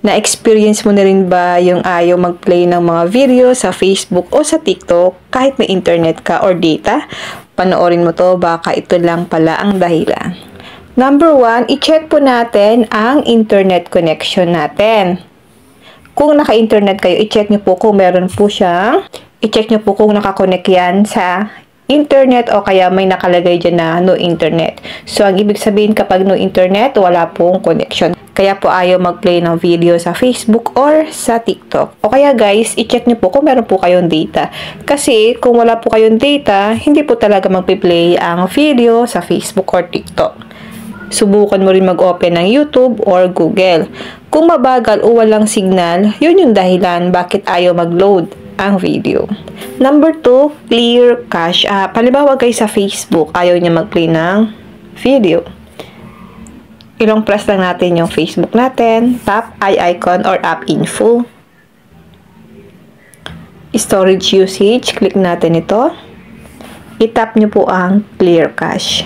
Na-experience mo na rin ba yung ayaw mag-play ng mga video sa Facebook o sa TikTok kahit may internet ka or data? Panoorin mo to, baka ito lang pala ang dahilan. Number 1, i-check po natin ang internet connection natin. Kung naka-internet kayo, i-check nyo po kung meron po siyang, i-check nyo po kung nakakonect yan sa internet o kaya may nakalagay dyan na no internet. So, ang ibig sabihin kapag no internet, wala pong connection. Kaya po ayaw mag-play ng video sa Facebook or sa TikTok. O kaya guys, i-check nyo po kung meron po kayong data. Kasi kung wala po kayong data, hindi po talaga mag-play ang video sa Facebook or TikTok. Subukan mo rin mag-open ng YouTube or Google. Kung mabagal o walang signal, yun yung dahilan bakit ayaw mag-load ang video. Number 2, clear cache. Halimbawa guys sa Facebook, ayaw niya mag-play ng video. Ilong press lang natin yung Facebook natin, tap eye icon or app info. Storage usage, click natin ito. I-tap nyo po ang clear cache.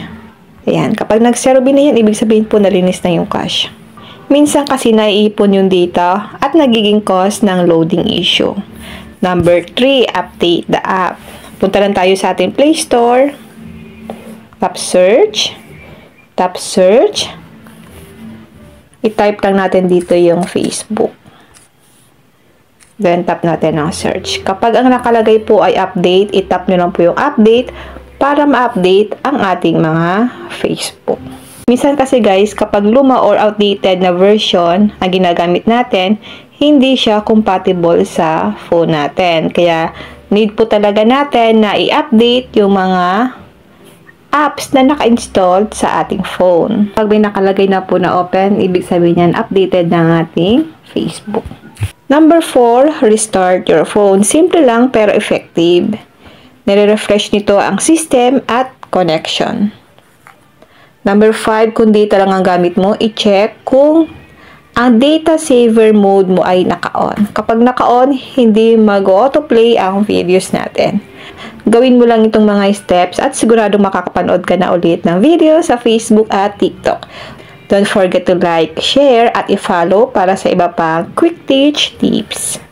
Ayan, kapag nag-zero bin na yan, ibig sabihin po nalinis na yung cache. Minsan kasi naiipon yung data at nagiging cause ng loading issue. Number 3, update the app. Punta lang tayo sa ating Play Store. Tap search. Tap search. I-type lang natin dito yung Facebook. Then, tap natin ang search. Kapag ang nakalagay po ay update, i-tap nyo lang po yung update para ma-update ang ating mga Facebook. Minsan kasi guys, kapag luma or outdated na version ang ginagamit natin, hindi siya compatible sa phone natin. Kaya, need po talaga natin na i-update yung mga apps na naka-installed sa ating phone. Pag may nakalagay na po na open, ibig sabihin yan, updated ng ating Facebook. Number 4, restart your phone. Simple lang pero effective. Nire-refresh nito ang system at connection. Number 5, kung data lang ang gamit mo, i-check kung ang data saver mode mo ay naka-on. Kapag naka-on, hindi mag-autoplay ang videos natin. Gawin mo lang itong mga steps at sigurado makakapanood ka na ulit ng video sa Facebook at TikTok. Don't forget to like, share at i-follow para sa iba pang quick teach tips.